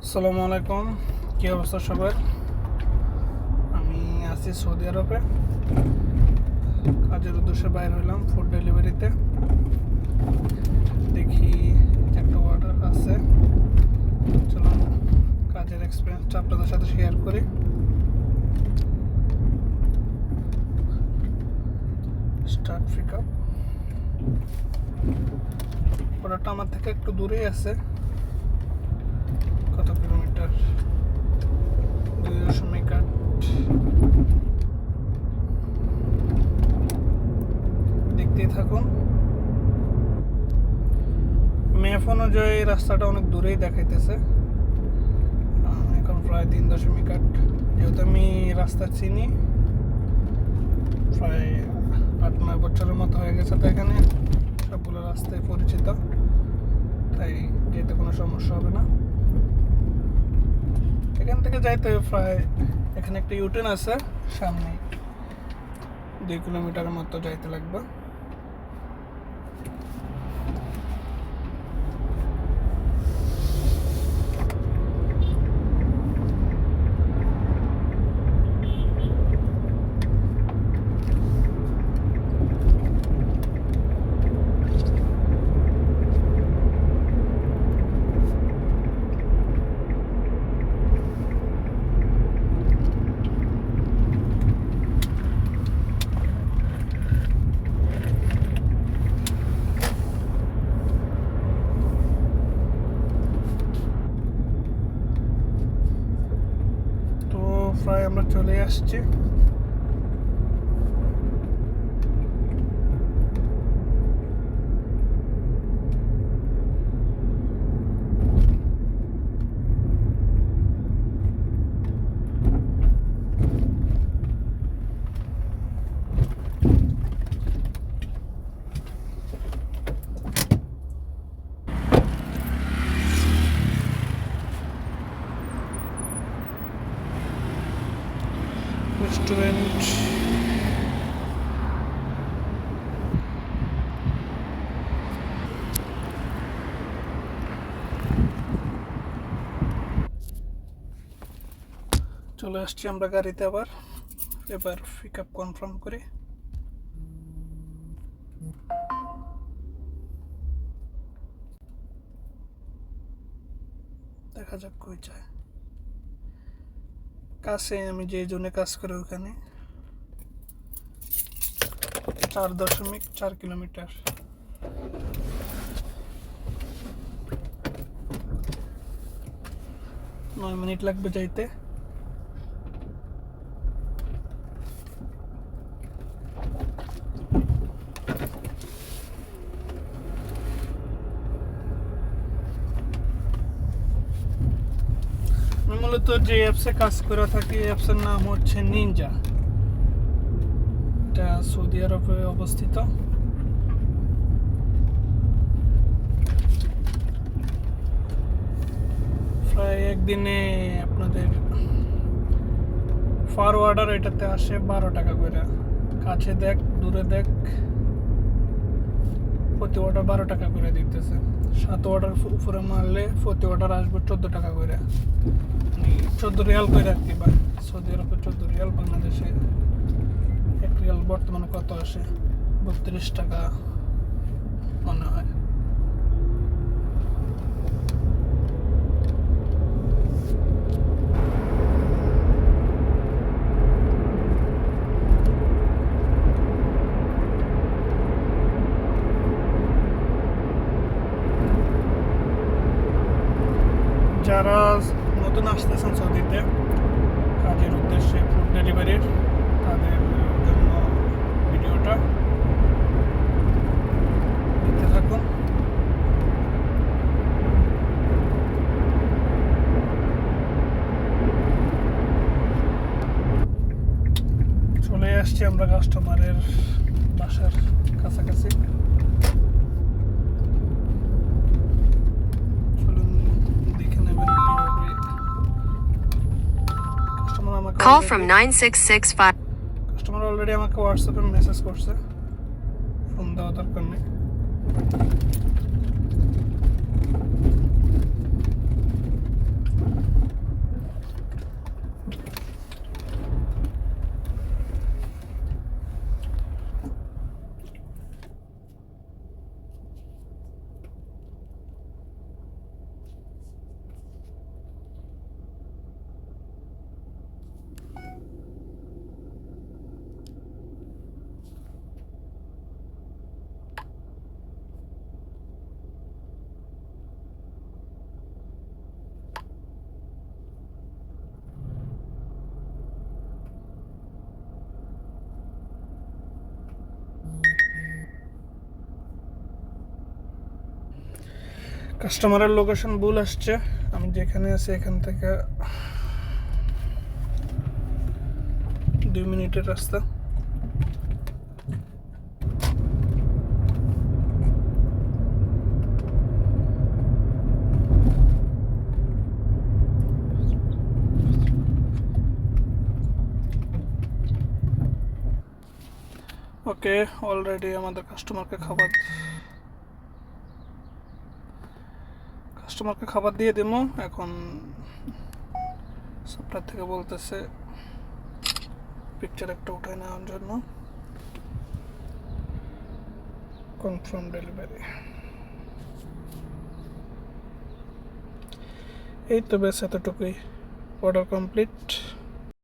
আসসালামু আলাইকুম, কী অবস্থা সবার? আমি আছি সৌদি আরবে, কাজের উদ্দেশ্যে বাইর হইলাম ফুড ডেলিভারিতে। দেখি একটা অর্ডার আছে, চলুন কাজের এক্সপিরিয়েন্সটা আপনাদের সাথে শেয়ার করি। Start pick up. অর্ডারটা আমার থেকে একটু দূরেই আছে, কত কিলোমিটার, 2.8। দেখতেই থাকুন। ম্যাপ অনুযায়ী রাস্তাটা অনেক দূরেই দেখাইতেছে, এখন প্রায় 3.8। যেহেতু আমি রাস্তা চিনি, প্রায় 8-9 বছরের মতো হয়ে গেছে, তো এখানে সবগুলো রাস্তায় পরিচিত, তাই যেতে কোনো সমস্যা হবে না। এখান থেকে যাইতে প্রায়, এখানে একটা ইউটার্ন আছে সামনে, 2 কিলোমিটারের মতো যাইতে লাগবে। তো প্রায় আমরা চলে আসছি। রেস্টুরেন্ট, চলে আসছি আমরা গাড়িতে। এবার পিক আপ কনফার্ম করি। দেখা যাক কই যায়। কাছে আমি যে জোনে কাজ করি ওখানে 4.4 কিলোমিটার। নয় মিনিট লাগবে যাইতে। আমি মূলত যে অ্যাপসে কাজ করে থাকি, অ্যাপসের নাম হচ্ছে নিনজা। এটা সৌদি আরবে অবস্থিত। প্রায় একদিনে আপনাদের ফার অর্ডার এটাতে আসে 12 টাকা করে। কাছে দেখ দূরে দেখ, প্রতি অর্ডার 12 টাকা করে দিতেছে। 7 অর্ডার উপরে মারলে প্রতি অর্ডার আসবে 14 টাকা করে, মানে 14 রিয়াল করে আর কি। বা সৌদি আরবে 14 রিয়াল, বাংলাদেশে 1 রিয়াল বর্তমানে কত আসে, 32 টাকা মনে হয়। যারা নতুন আসতেছেন সৌদিতে কাজের উদ্দেশ্যে ফুড ডেলিভারির, তাদের জন্য ভিডিওটা দেখতে থাকুন। চলে আসছি আমরা কাস্টমারের বাসার কাছাকাছি। Call from 9665. কাস্টমার অলরেডি আমাকে হোয়াটসঅ্যাপে মেসেজ করছে, ফোন দেওয়া দরকার নেই। কাস্টমারের লোকেশন ভুল আসছে, আমি যেখানে আছি এখান থেকে 2 মিনিটের রাস্তা। ওকে, অলরেডি আমাদের কাস্টমারকে খাবার দিয়ে দেবো। এখন সাপ্লাই থেকে বলতেছে পিকচার একটা উঠায় নেওয়ার জন্য, কনফার্ম ডেলিভারি। এই তো ব্যাস এতটুকুই, অর্ডার কমপ্লিট।